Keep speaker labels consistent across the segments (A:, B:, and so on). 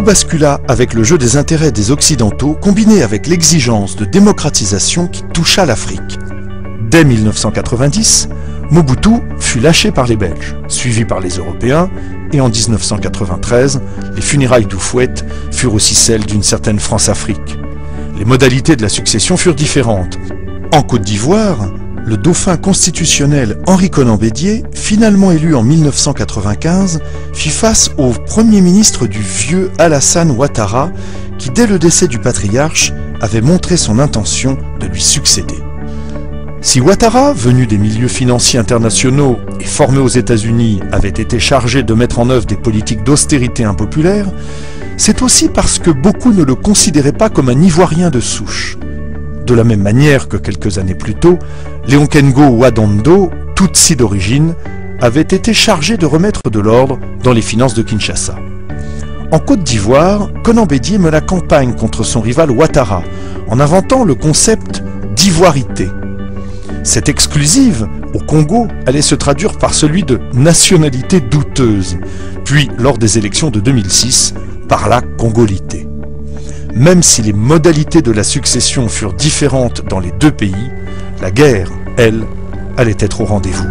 A: tout bascula avec le jeu des intérêts des Occidentaux combiné avec l'exigence de démocratisation qui toucha l'Afrique. Dès 1990, Mobutu fut lâché par les Belges, suivi par les Européens, et en 1993, les funérailles d'Houphouët furent aussi celles d'une certaine France-Afrique. Les modalités de la succession furent différentes. En Côte d'Ivoire, le dauphin constitutionnel Henri Konan Bédié, finalement élu en 1995, fit face au premier ministre du vieux Alassane Ouattara, qui dès le décès du patriarche avait montré son intention de lui succéder. Si Ouattara, venu des milieux financiers internationaux et formé aux États-Unis, avait été chargé de mettre en œuvre des politiques d'austérité impopulaires, c'est aussi parce que beaucoup ne le considéraient pas comme un Ivoirien de souche. De la même manière que quelques années plus tôt, Léon Kengo Ouaddondo, Tutsi d'origine, avait été chargé de remettre de l'ordre dans les finances de Kinshasa. En Côte d'Ivoire, Konan Bédié mena campagne contre son rival Ouattara, en inventant le concept d'ivoirité. Cette exclusive, au Congo, allait se traduire par celui de nationalité douteuse, puis, lors des élections de 2006, par la congolité. Même si les modalités de la succession furent différentes dans les deux pays, la guerre, elle, allait être au rendez-vous.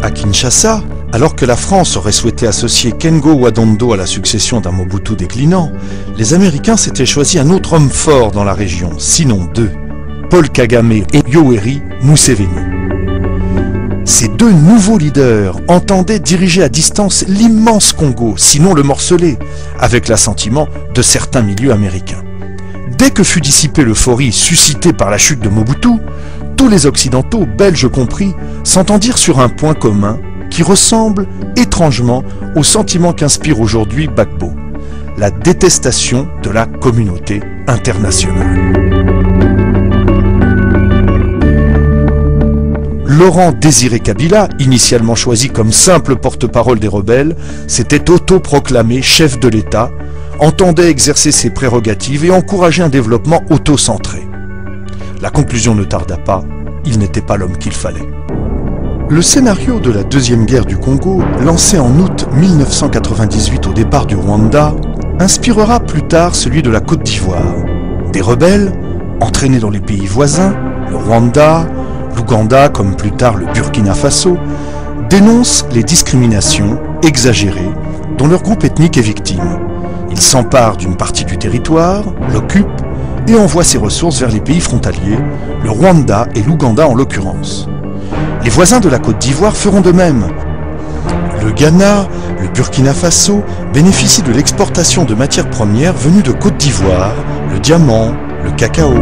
A: À Kinshasa, alors que la France aurait souhaité associer Kengo Ouaddondo à la succession d'un Mobutu déclinant, les Américains s'étaient choisi un autre homme fort dans la région, sinon deux, Paul Kagame et Yoweri Museveni. Ces deux nouveaux leaders entendaient diriger à distance l'immense Congo, sinon le morceler, avec l'assentiment de certains milieux américains. Dès que fut dissipée l'euphorie suscitée par la chute de Mobutu, tous les Occidentaux, Belges compris, s'entendirent sur un point commun qui ressemble étrangement au sentiment qu'inspire aujourd'hui Gbagbo, la détestation de la communauté internationale. Laurent Désiré Kabila, initialement choisi comme simple porte-parole des rebelles, s'était autoproclamé chef de l'État, entendait exercer ses prérogatives et encourager un développement auto-centré. La conclusion ne tarda pas, il n'était pas l'homme qu'il fallait. Le scénario de la Deuxième Guerre du Congo, lancé en août 1998 au départ du Rwanda, inspirera plus tard celui de la Côte d'Ivoire. Des rebelles, entraînés dans les pays voisins, le Rwanda, l'Ouganda comme plus tard le Burkina Faso, dénoncent les discriminations exagérées dont leur groupe ethnique est victime. Ils s'emparent d'une partie du territoire, l'occupent et envoient ses ressources vers les pays frontaliers, le Rwanda et l'Ouganda en l'occurrence. Les voisins de la Côte d'Ivoire feront de même. Le Ghana, le Burkina Faso bénéficient de l'exportation de matières premières venues de Côte d'Ivoire, le diamant, le cacao.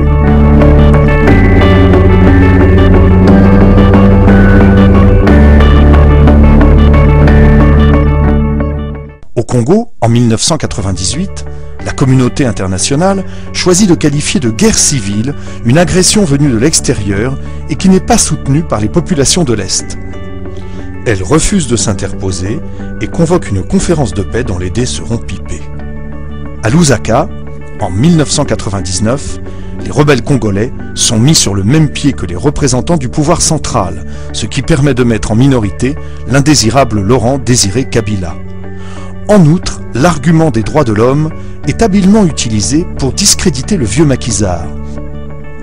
A: Au Congo, en 1998, la communauté internationale choisit de qualifier de guerre civile une agression venue de l'extérieur et qui n'est pas soutenue par les populations de l'Est. Elle refuse de s'interposer et convoque une conférence de paix dont les dés seront pipés. À Lusaka, en 1999, les rebelles congolais sont mis sur le même pied que les représentants du pouvoir central, ce qui permet de mettre en minorité l'indésirable Laurent Désiré Kabila. En outre, l'argument des droits de l'homme est habilement utilisé pour discréditer le vieux maquisard.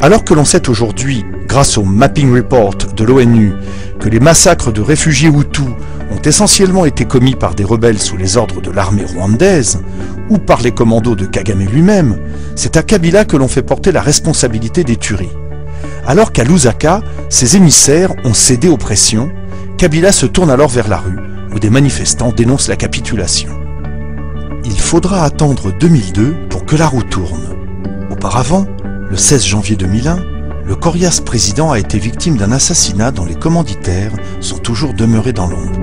A: Alors que l'on sait aujourd'hui, grâce au Mapping Report de l'ONU, que les massacres de réfugiés Hutus ont essentiellement été commis par des rebelles sous les ordres de l'armée rwandaise ou par les commandos de Kagame lui-même, c'est à Kabila que l'on fait porter la responsabilité des tueries. Alors qu'à Lusaka, ses émissaires ont cédé aux pressions, Kabila se tourne alors vers la rue, où des manifestants dénoncent la capitulation. Il faudra attendre 2002 pour que la roue tourne. Auparavant, le 16 janvier 2001, le coriace président a été victime d'un assassinat dont les commanditaires sont toujours demeurés dans l'ombre.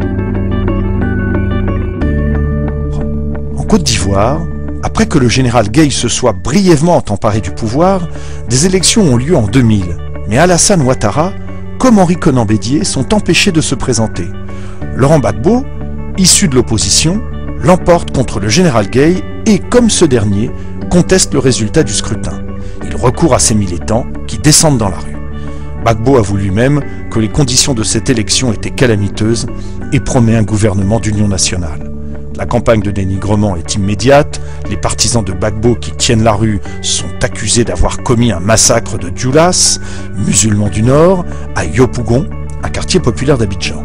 A: En Côte d'Ivoire, après que le général Gueye se soit brièvement emparé du pouvoir, des élections ont lieu en 2000, mais Alassane Ouattara, comme Henri Konan Bédié, sont empêchés de se présenter. Laurent Gbagbo, issu de l'opposition, l'emporte contre le général Gueye et, comme ce dernier, conteste le résultat du scrutin. Il recourt à ses militants qui descendent dans la rue. Gbagbo avoue lui-même que les conditions de cette élection étaient calamiteuses et promet un gouvernement d'union nationale. La campagne de dénigrement est immédiate, les partisans de Gbagbo qui tiennent la rue sont accusés d'avoir commis un massacre de Djoulas, musulmans du Nord, à Yopougon, un quartier populaire d'Abidjan.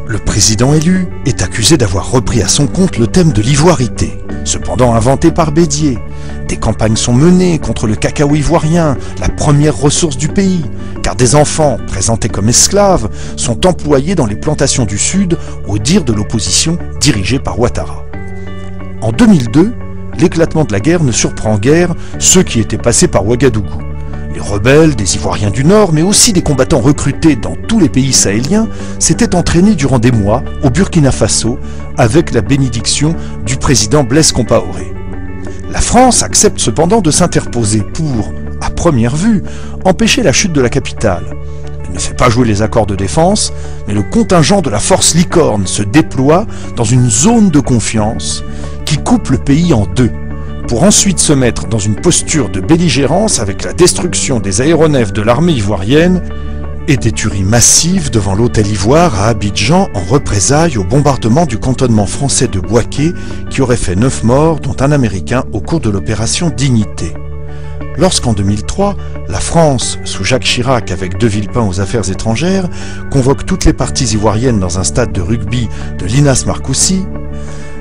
A: Le président élu est accusé d'avoir repris à son compte le thème de l'ivoirité, cependant inventé par Bédier. Des campagnes sont menées contre le cacao ivoirien, la première ressource du pays, car des enfants, présentés comme esclaves, sont employés dans les plantations du Sud au dire de l'opposition dirigée par Ouattara. En 2002, l'éclatement de la guerre ne surprend guère ceux qui étaient passés par Ouagadougou. Les rebelles, des Ivoiriens du Nord, mais aussi des combattants recrutés dans tous les pays sahéliens, s'étaient entraînés durant des mois au Burkina Faso avec la bénédiction du président Blaise Compaoré. La France accepte cependant de s'interposer pour, à première vue, empêcher la chute de la capitale. Elle ne fait pas jouer les accords de défense, mais le contingent de la force Licorne se déploie dans une zone de confiance qui coupe le pays en deux, pour ensuite se mettre dans une posture de belligérance avec la destruction des aéronefs de l'armée ivoirienne et des tueries massives devant l'hôtel Ivoire à Abidjan en représailles au bombardement du cantonnement français de Bouaké qui aurait fait 9 morts, dont un Américain au cours de l'opération Dignité. Lorsqu'en 2003, la France, sous Jacques Chirac avec De Villepin aux affaires étrangères, convoque toutes les parties ivoiriennes dans un stade de rugby de l'Inas Marcoussis,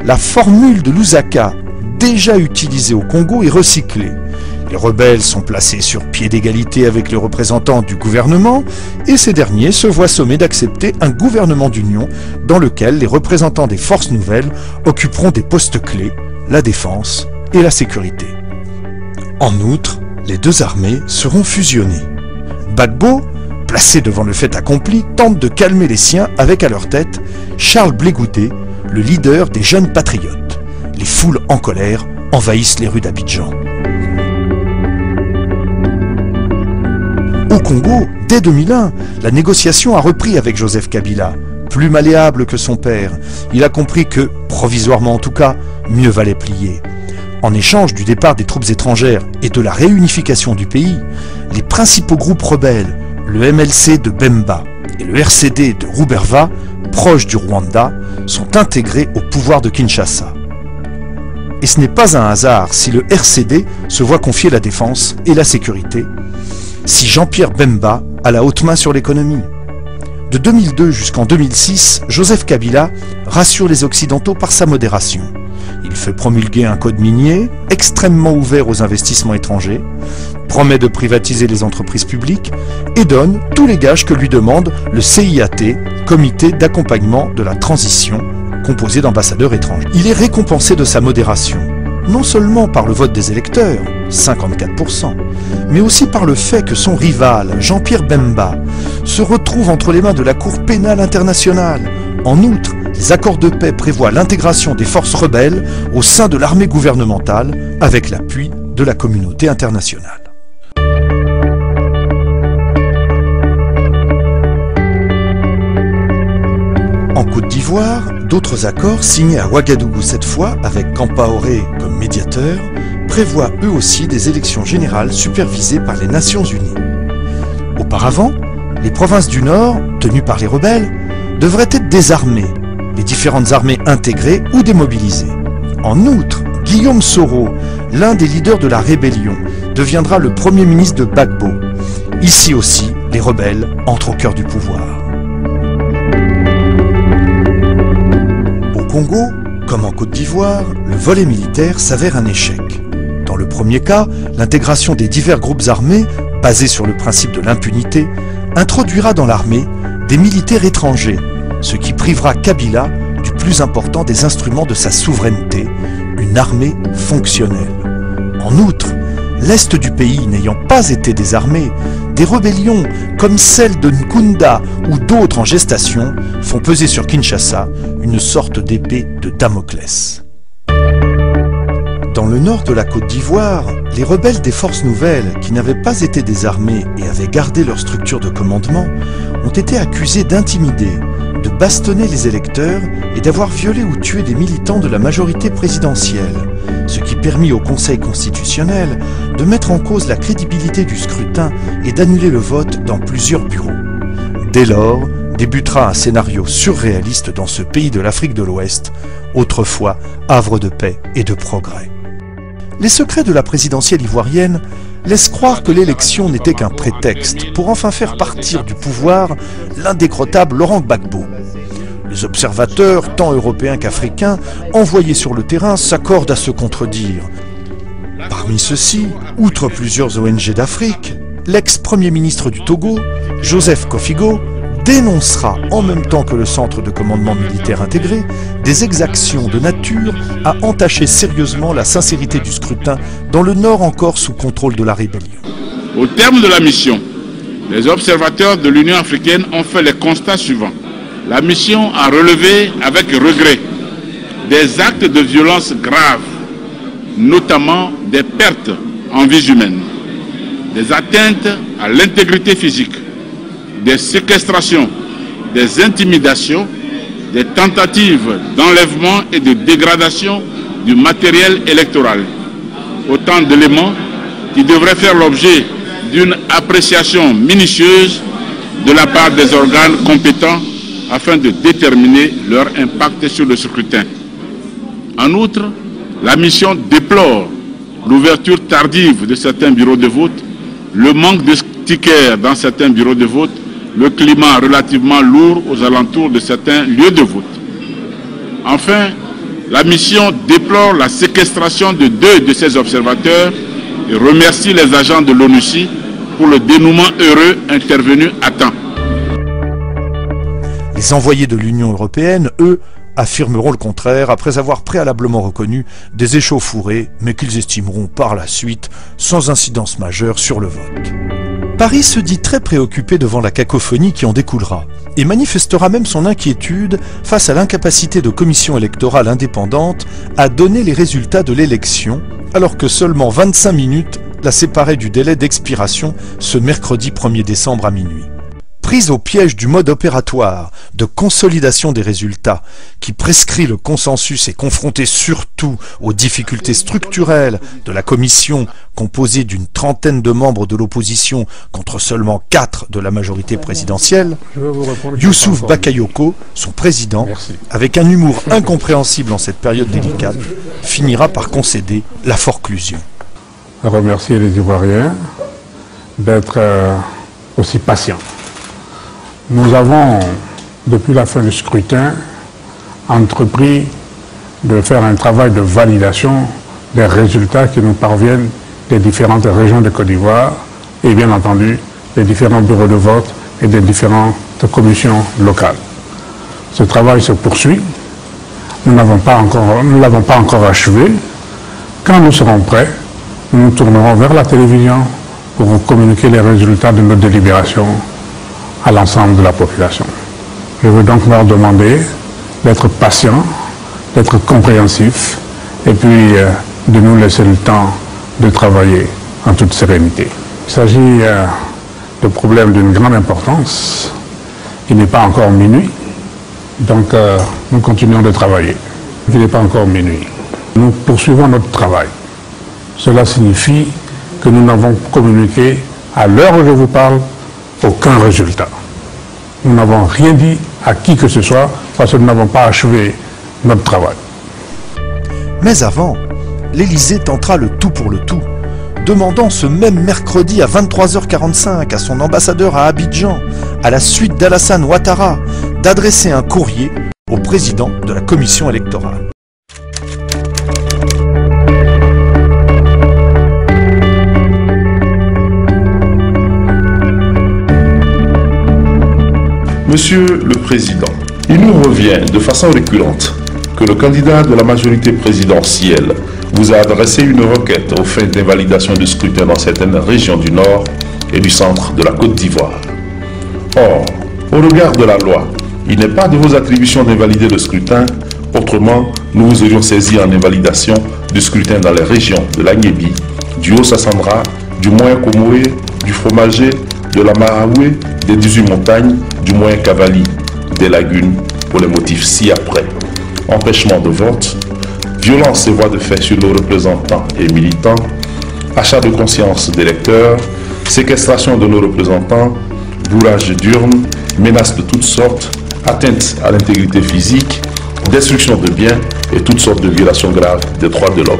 A: la formule de Lusaka, déjà utilisée au Congo, est recyclée. Les rebelles sont placés sur pied d'égalité avec les représentants du gouvernement et ces derniers se voient sommés d'accepter un gouvernement d'union dans lequel les représentants des forces nouvelles occuperont des postes clés, la défense et la sécurité. En outre, les deux armées seront fusionnées. Gbagbo, placé devant le fait accompli, tente de calmer les siens avec à leur tête Charles Blé Goudé, le leader des jeunes patriotes. Les foules en colère envahissent les rues d'Abidjan. Au Congo, dès 2001, la négociation a repris avec Joseph Kabila. Plus malléable que son père, il a compris que, provisoirement en tout cas, mieux valait plier. En échange du départ des troupes étrangères et de la réunification du pays, les principaux groupes rebelles, le MLC de Bemba et le RCD de Ruberva, proches du Rwanda, sont intégrés au pouvoir de Kinshasa. Et ce n'est pas un hasard si le RCD se voit confier la défense et la sécurité, si Jean-Pierre Bemba a la haute main sur l'économie. De 2002 jusqu'en 2006, Joseph Kabila rassure les Occidentaux par sa modération. Il fait promulguer un code minier extrêmement ouvert aux investissements étrangers, promet de privatiser les entreprises publiques et donne tous les gages que lui demande le CIAT, Comité d'accompagnement de la transition, composé d'ambassadeurs étrangers. Il est récompensé de sa modération, non seulement par le vote des électeurs, 54%, mais aussi par le fait que son rival, Jean-Pierre Bemba, se retrouve entre les mains de la Cour pénale internationale. En outre, les accords de paix prévoient l'intégration des forces rebelles au sein de l'armée gouvernementale avec l'appui de la communauté internationale. En Côte d'Ivoire, d'autres accords signés à Ouagadougou cette fois, avec Compaoré comme médiateur, prévoient eux aussi des élections générales supervisées par les Nations Unies. Auparavant, les provinces du Nord, tenues par les rebelles, devraient être désarmées, les différentes armées intégrées ou démobilisées. En outre, Guillaume Soro, l'un des leaders de la rébellion, deviendra le premier ministre de Gbagbo. Ici aussi, les rebelles entrent au cœur du pouvoir. Au Congo, comme en Côte d'Ivoire, le volet militaire s'avère un échec. Dans le premier cas, l'intégration des divers groupes armés, basés sur le principe de l'impunité, introduira dans l'armée des militaires étrangers, ce qui privera Kabila du plus important des instruments de sa souveraineté, une armée fonctionnelle. En outre, l'Est du pays n'ayant pas été désarmé, des rébellions comme celle de Nkunda ou d'autres en gestation font peser sur Kinshasa une sorte d'épée de Damoclès. Dans le nord de la Côte d'Ivoire, les rebelles des forces nouvelles, qui n'avaient pas été désarmés et avaient gardé leur structure de commandement, ont été accusés d'intimider, de bastonner les électeurs et d'avoir violé ou tué des militants de la majorité présidentielle, ce qui permit au Conseil constitutionnel de mettre en cause la crédibilité du scrutin et d'annuler le vote dans plusieurs bureaux. Dès lors, débutera un scénario surréaliste dans ce pays de l'Afrique de l'Ouest, autrefois havre de paix et de progrès. Les secrets de la présidentielle ivoirienne laissent croire que l'élection n'était qu'un prétexte pour enfin faire partir du pouvoir l'indécrottable Laurent Gbagbo. Les observateurs, tant européens qu'africains, envoyés sur le terrain s'accordent à se contredire. Parmi ceux-ci, outre plusieurs ONG d'Afrique, l'ex-premier ministre du Togo, Joseph Kofigo, dénoncera en même temps que le centre de commandement militaire intégré des exactions de nature à entacher sérieusement la sincérité du scrutin dans le nord encore sous contrôle de la rébellion.
B: Au terme de la mission, les observateurs de l'Union africaine ont fait les constats suivants. La mission a relevé avec regret des actes de violence graves, notamment des pertes en vies humaines, des atteintes à l'intégrité physique, des séquestrations, des intimidations, des tentatives d'enlèvement et de dégradation du matériel électoral. Autant d'éléments qui devraient faire l'objet d'une appréciation minutieuse de la part des organes compétents afin de déterminer leur impact sur le scrutin. En outre, la mission déplore l'ouverture tardive de certains bureaux de vote, le manque de stickers dans certains bureaux de vote, le climat relativement lourd aux alentours de certains lieux de vote. Enfin, la mission déplore la séquestration de 2 de ses observateurs et remercie les agents de l'ONUCI pour le dénouement heureux intervenu à temps.
A: Les envoyés de l'Union européenne, eux, affirmeront le contraire après avoir préalablement reconnu des échauffourées, mais qu'ils estimeront par la suite sans incidence majeure sur le vote. Paris se dit très préoccupé devant la cacophonie qui en découlera et manifestera même son inquiétude face à l'incapacité de commissions électorales indépendantes à donner les résultats de l'élection, alors que seulement 25 minutes la séparaient du délai d'expiration ce mercredi 1er décembre à minuit. Prise au piège du mode opératoire de consolidation des résultats qui prescrit le consensus et confrontée surtout aux difficultés structurelles de la commission composée d'une trentaine de membres de l'opposition contre seulement 4 de la majorité présidentielle, Youssouf Bakayoko, son président, avec un humour incompréhensible en cette période délicate, finira par concéder la forclusion.
C: Remercier les Ivoiriens d'être aussi patients. Nous avons, depuis la fin du scrutin, entrepris de faire un travail de validation des résultats qui nous parviennent des différentes régions de Côte d'Ivoire et bien entendu des différents bureaux de vote et des différentes commissions locales. Ce travail se poursuit. Nous ne l'avons pas encore achevé. Quand nous serons prêts, nous nous tournerons vers la télévision pour vous communiquer les résultats de nos délibérations à l'ensemble de la population. Je veux donc leur demander d'être patients, d'être compréhensifs et puis de nous laisser le temps de travailler en toute sérénité. Il s'agit de problèmes d'une grande importance. Il n'est pas encore minuit, donc nous continuons de travailler. Il n'est pas encore minuit. Nous poursuivons notre travail. Cela signifie que nous n'avons communiqué, à l'heure où je vous parle, aucun résultat. Nous n'avons rien dit à qui que ce soit parce que nous n'avons pas achevé notre travail.
A: Mais avant, l'Élysée tentera le tout pour le tout, demandant ce même mercredi à 23h45 à son ambassadeur à Abidjan, à la suite d'Alassane Ouattara, d'adresser un courrier au président de la commission électorale.
D: Monsieur le Président, il nous revient de façon récurrente que le candidat de la majorité présidentielle vous a adressé une requête aux fins d'invalidation du scrutin dans certaines régions du Nord et du centre de la Côte d'Ivoire. Or, au regard de la loi, il n'est pas de vos attributions d'invalider le scrutin, autrement nous vous aurions saisi en invalidation du scrutin dans les régions de l'Agnébi, du Haut-Sassandra, du Moyen-Comoé, du Fromager, de la Maraoué, des 18 montagnes, du Moyen-Cavali, des lagunes, pour les motifs ci-après. Empêchement de vote, violence et voies de fait sur nos représentants et militants, achat de conscience d'électeurs, séquestration de nos représentants, bourrage d'urnes menaces de toutes sortes, atteintes à l'intégrité physique, destruction de biens et toutes sortes de violations graves des droits de l'homme.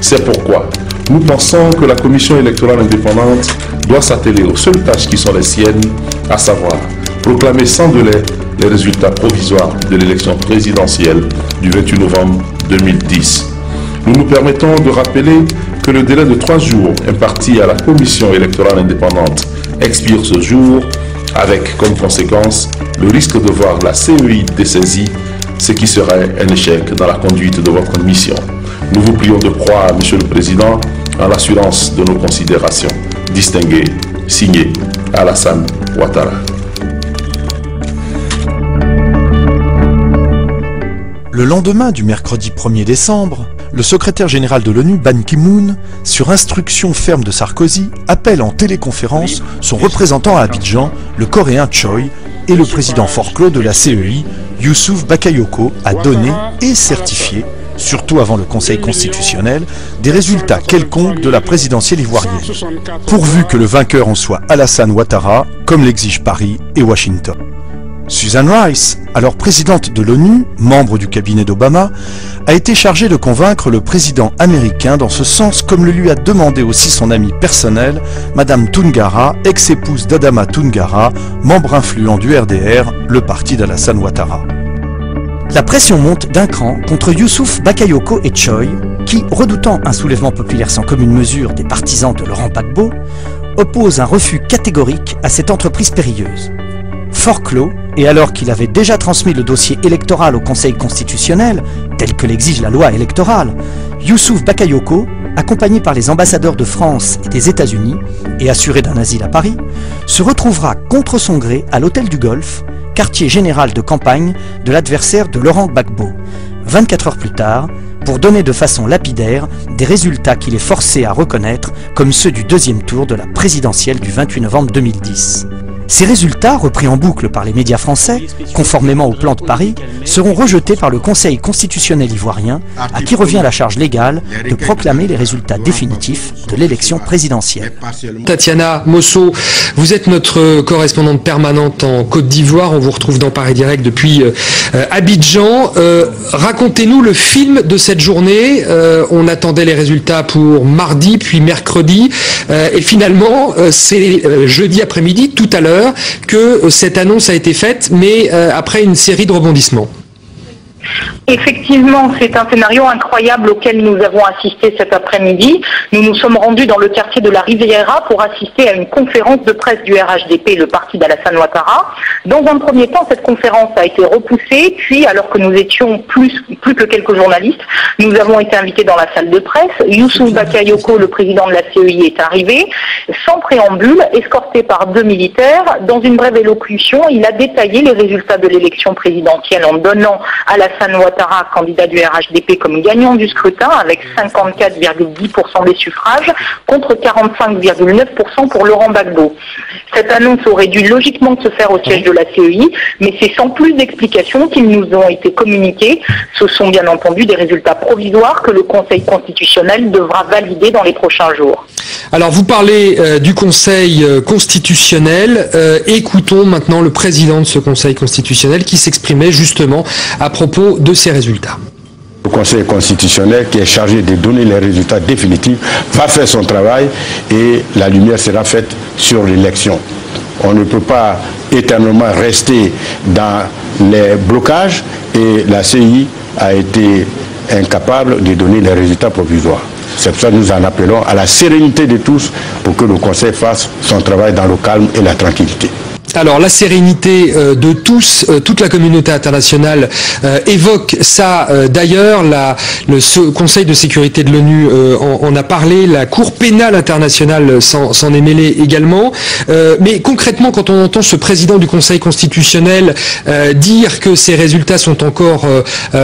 D: C'est pourquoi nous pensons que la Commission électorale indépendante doit s'atteler aux seules tâches qui sont les siennes, à savoir proclamer sans délai les résultats provisoires de l'élection présidentielle du 28 novembre 2010. Nous nous permettons de rappeler que le délai de 3 jours imparti à la Commission électorale indépendante expire ce jour, avec comme conséquence le risque de voir la CEI dessaisie, ce qui serait un échec dans la conduite de votre mission. Nous vous prions de croire, Monsieur le Président, en l'assurance de nos considérations. Distingué, signé Alassane Ouattara.
A: Le lendemain du mercredi 1er décembre, le secrétaire général de l'ONU, Ban Ki-moon, sur instruction ferme de Sarkozy, appelle en téléconférence son représentant à Abidjan, le Coréen Choi, et le président Faure-Claude de la CEI, Youssouf Bakayoko, à donner et certifier, surtout avant le Conseil constitutionnel, des résultats quelconques de la présidentielle ivoirienne, pourvu que le vainqueur en soit Alassane Ouattara, comme l'exigent Paris et Washington. Susan Rice, alors présidente de l'ONU, membre du cabinet d'Obama, a été chargée de convaincre le président américain dans ce sens, comme le lui a demandé aussi son amie personnelle, Madame Toungara, ex-épouse d'Adama Toungara, membre influent du RDR, le parti d'Alassane Ouattara.
E: La pression monte d'un cran contre Youssouf Bakayoko et Choi, qui, redoutant un soulèvement populaire sans commune mesure des partisans de Laurent Gbagbo, opposent un refus catégorique à cette entreprise périlleuse. Faure-Claude, et alors qu'il avait déjà transmis le dossier électoral au Conseil constitutionnel, tel que l'exige la loi électorale, Youssouf Bakayoko, accompagné par les ambassadeurs de France et des États-Unis, et assuré d'un asile à Paris, se retrouvera contre son gré à l'Hôtel du Golfe, quartier général de campagne de l'adversaire de Laurent Gbagbo, 24 heures plus tard, pour donner de façon lapidaire des résultats qu'il est forcé à reconnaître comme ceux du deuxième tour de la présidentielle du 28 novembre 2010. Ces résultats, repris en boucle par les médias français, conformément au plan de Paris, seront rejetés par le Conseil constitutionnel ivoirien, à qui revient la charge légale de proclamer les résultats définitifs de l'élection présidentielle.
F: Tatiana Mosso, vous êtes notre correspondante permanente en Côte d'Ivoire, on vous retrouve dans Paris Direct depuis Abidjan. Racontez-nous le film de cette journée. On attendait les résultats pour mardi, puis mercredi, et finalement, c'est jeudi après-midi, tout à l'heure, que cette annonce a été faite, mais après une série de rebondissements.
G: Effectivement, c'est un scénario incroyable auquel nous avons assisté cet après-midi. Nous nous sommes rendus dans le quartier de la Riviera pour assister à une conférence de presse du RHDP, le parti d'Alassane Ouattara. Dans un premier temps, cette conférence a été repoussée, puis alors que nous étions plus que quelques journalistes, nous avons été invités dans la salle de presse. Youssouf Bakayoko, le président de la CEI, est arrivé, sans préambule, escorté par 2 militaires. Dans une brève élocution, il a détaillé les résultats de l'élection présidentielle en donnant Alassane Ouattara, candidat du RHDP, comme gagnant du scrutin avec 54,10% des suffrages contre 45,9% pour Laurent Gbagbo. Cette annonce aurait dû logiquement se faire au siège de la CEI, mais c'est sans plus d'explications qu'ils nous ont été communiqués. Ce sont bien entendu des résultats provisoires que le Conseil constitutionnel devra valider dans les prochains jours.
F: Alors vous parlez du Conseil constitutionnel. Écoutons maintenant le président de ce Conseil constitutionnel qui s'exprimait justement à propos de ces résultats.
H: Le Conseil constitutionnel, qui est chargé de donner les résultats définitifs, va faire son travail et la lumière sera faite sur l'élection. On ne peut pas éternellement rester dans les blocages et la CEI a été incapable de donner les résultats provisoires. C'est pour ça que nous en appelons à la sérénité de tous pour que le Conseil fasse son travail dans le calme et la tranquillité.
F: Alors la sérénité de tous, toute la communauté internationale évoque ça. D'ailleurs, le Conseil de sécurité de l'ONU en a parlé, la Cour pénale internationale s'en est mêlée également. Mais concrètement, quand on entend ce président du Conseil constitutionnel dire que ces résultats sont encore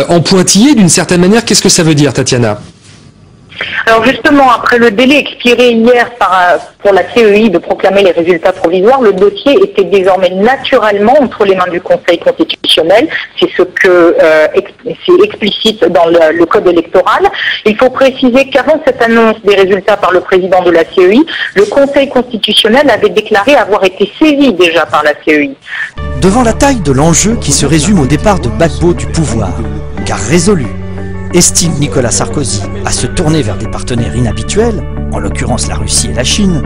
F: en pointillés d'une certaine manière, qu'est-ce que ça veut dire, Tatiana ?
G: Alors justement, après le délai expiré hier pour la CEI de proclamer les résultats provisoires, le dossier était désormais naturellement entre les mains du Conseil constitutionnel. C'est ce que c'est explicite dans le code électoral. Il faut préciser qu'avant cette annonce des résultats par le président de la CEI, le Conseil constitutionnel avait déclaré avoir été saisi déjà par la CEI.
E: Devant la taille de l'enjeu qui se résume au départ de Gbagbo du pouvoir, car résolu, estime Nicolas Sarkozy à se tourner vers des partenaires inhabituels, en l'occurrence la Russie et la Chine,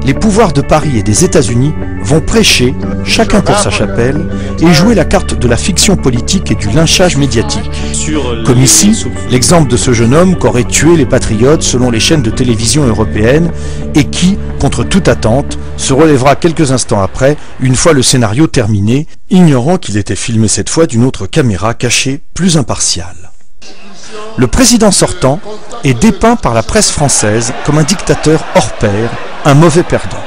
E: les pouvoirs de Paris et des États-Unis vont prêcher, chacun pour sa chapelle, et jouer la carte de la fiction politique et du lynchage médiatique. Comme ici, l'exemple de ce jeune homme qu'auraient tué les patriotes selon les chaînes de télévision européennes et qui, contre toute attente, se relèvera quelques instants après, une fois le scénario terminé, ignorant qu'il était filmé cette fois d'une autre caméra cachée, plus impartiale. Le président sortant est dépeint par la presse française comme un dictateur hors pair, un mauvais perdant.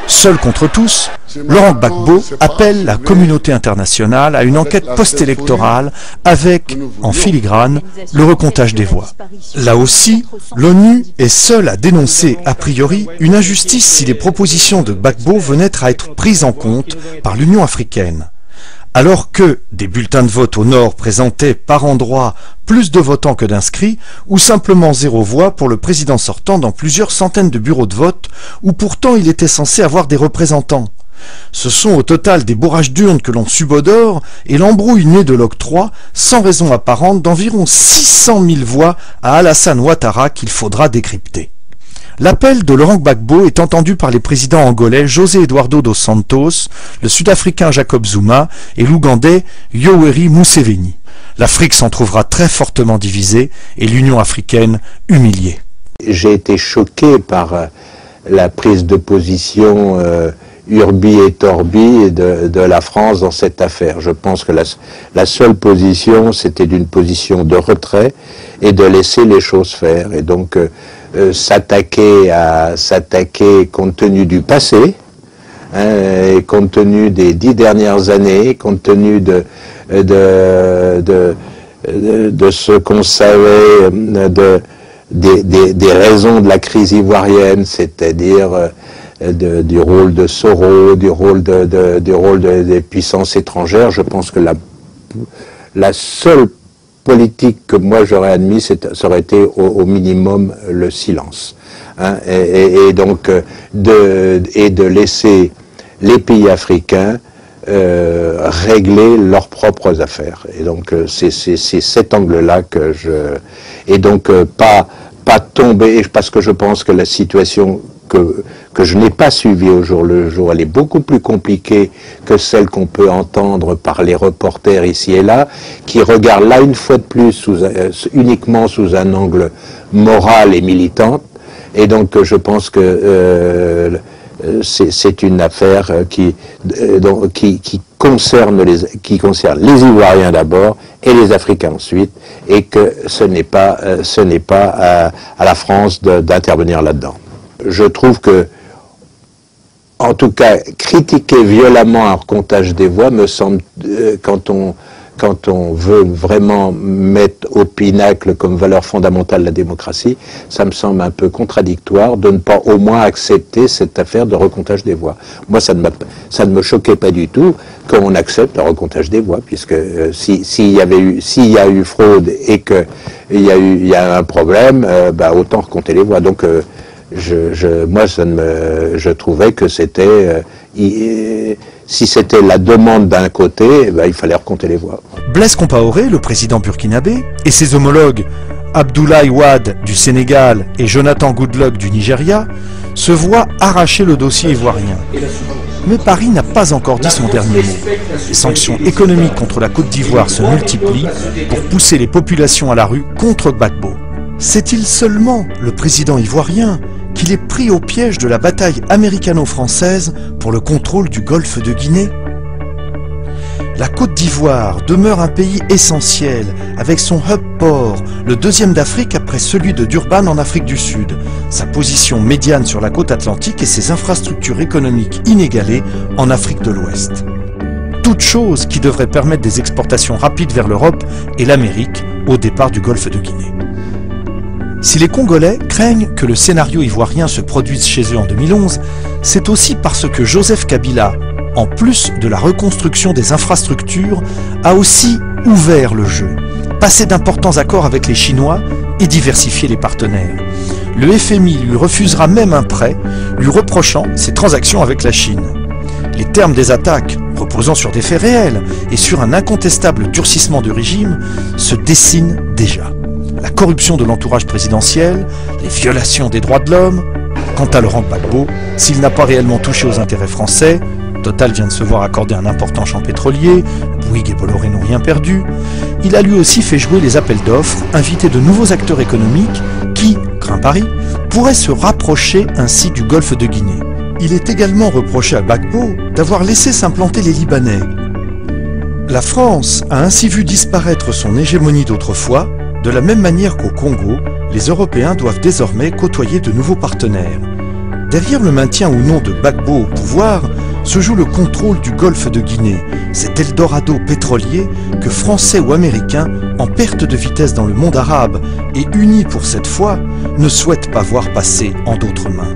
E: Seul contre tous, Laurent Gbagbo appelle la communauté internationale à une enquête post-électorale avec, en filigrane, le recomptage des voix. Là aussi, l'ONU est seule à dénoncer, a priori, une injustice si les propositions de Gbagbo venaient à être prises en compte par l'Union africaine. Alors que des bulletins de vote au nord présentaient par endroits plus de votants que d'inscrits, ou simplement 0 voix pour le président sortant dans plusieurs centaines de bureaux de vote, où pourtant il était censé avoir des représentants. Ce sont au total des bourrages d'urnes que l'on subodore et l'embrouille née de l'octroi, sans raison apparente, d'environ 600 000 voix à Alassane Ouattara qu'il faudra décrypter. L'appel de Laurent Gbagbo est entendu par les présidents angolais José Eduardo dos Santos, le sud-africain Jacob Zuma et l'ougandais Yoweri Museveni. L'Afrique s'en trouvera très fortement divisée et l'Union africaine humiliée.
I: J'ai été choqué par la prise de position urbi et torbi de la France dans cette affaire. Je pense que la seule position, c'était d'une position de retrait et de laisser les choses faire. Et donc s'attaquer compte tenu du passé, et compte tenu des 10 dernières années, compte tenu de ce qu'on savait des raisons de la crise ivoirienne, c'est-à-dire du rôle de Soro, du rôle des puissances étrangères. Je pense que la seule politique que moi j'aurais admis, ça aurait été au minimum le silence, et donc de laisser les pays africains régler leurs propres affaires. Et donc c'est cet angle-là que et donc pas tomber, parce que je pense que la situation que je n'ai pas suivie au jour le jour, elle est beaucoup plus compliquée que celle qu'on peut entendre par les reporters ici et là, qui regardent là une fois de plus uniquement sous un angle moral et militant. Et donc je pense que c'est une affaire qui concerne les Ivoiriens d'abord et les Africains ensuite, et que ce n'est pas à la France d'intervenir là-dedans. Je trouve que, en tout cas, critiquer violemment un recomptage des voix me semble, quand on veut vraiment mettre au pinacle comme valeur fondamentale la démocratie, ça me semble un peu contradictoire de ne pas au moins accepter cette affaire de recomptage des voix. Moi, ça ne me choquait pas du tout qu'on accepte le recomptage des voix, puisque s'il y a eu fraude et qu'il y a un problème, autant recompter les voix. Donc moi, je trouvais que c'était, si c'était la demande d'un côté, il fallait recompter les voix.
A: Blaise Compaoré, le président burkinabé, et ses homologues Abdoulaye Wade du Sénégal et Jonathan Goodluck du Nigeria se voient arracher le dossier ivoirien. Mais Paris n'a pas encore dit son dernier mot. Les sanctions économiques contre la Côte d'Ivoire se multiplient pour pousser les populations à la rue contre Gbagbo. C'est-il seulement le président ivoirien qu'il est pris au piège de la bataille américano-française pour le contrôle du golfe de Guinée? La Côte d'Ivoire demeure un pays essentiel, avec son hub port, le deuxième d'Afrique après celui de Durban en Afrique du Sud, sa position médiane sur la côte atlantique et ses infrastructures économiques inégalées en Afrique de l'Ouest. Toutes choses qui devraient permettre des exportations rapides vers l'Europe et l'Amérique au départ du golfe de Guinée. Si les Congolais craignent que le scénario ivoirien se produise chez eux en 2011, c'est aussi parce que Joseph Kabila, en plus de la reconstruction des infrastructures, a aussi ouvert le jeu, passé d'importants accords avec les Chinois et diversifié les partenaires. Le FMI lui refusera même un prêt, lui reprochant ses transactions avec la Chine. Les termes des attaques, reposant sur des faits réels et sur un incontestable durcissement du régime, se dessinent déjà. La corruption de l'entourage présidentiel, les violations des droits de l'homme. Quant à Laurent Gbagbo, s'il n'a pas réellement touché aux intérêts français, Total vient de se voir accorder un important champ pétrolier, Bouygues et Bolloré n'ont rien perdu, il a lui aussi fait jouer les appels d'offres, invité de nouveaux acteurs économiques qui, craint Paris, pourraient se rapprocher ainsi du golfe de Guinée. Il est également reproché à Gbagbo d'avoir laissé s'implanter les Libanais. La France a ainsi vu disparaître son hégémonie d'autrefois, de la même manière qu'au Congo, les Européens doivent désormais côtoyer de nouveaux partenaires. Derrière le maintien ou non de Gbagbo au pouvoir, se joue le contrôle du golfe de Guinée, cet Eldorado pétrolier que Français ou Américains, en perte de vitesse dans le monde arabe et unis pour cette fois, ne souhaitent pas voir passer en d'autres mains.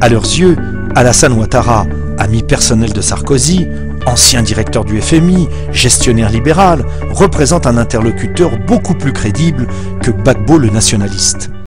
A: À leurs yeux, Alassane Ouattara, ami personnel de Sarkozy, ancien directeur du FMI, gestionnaire libéral, représente un interlocuteur beaucoup plus crédible que Gbagbo le nationaliste.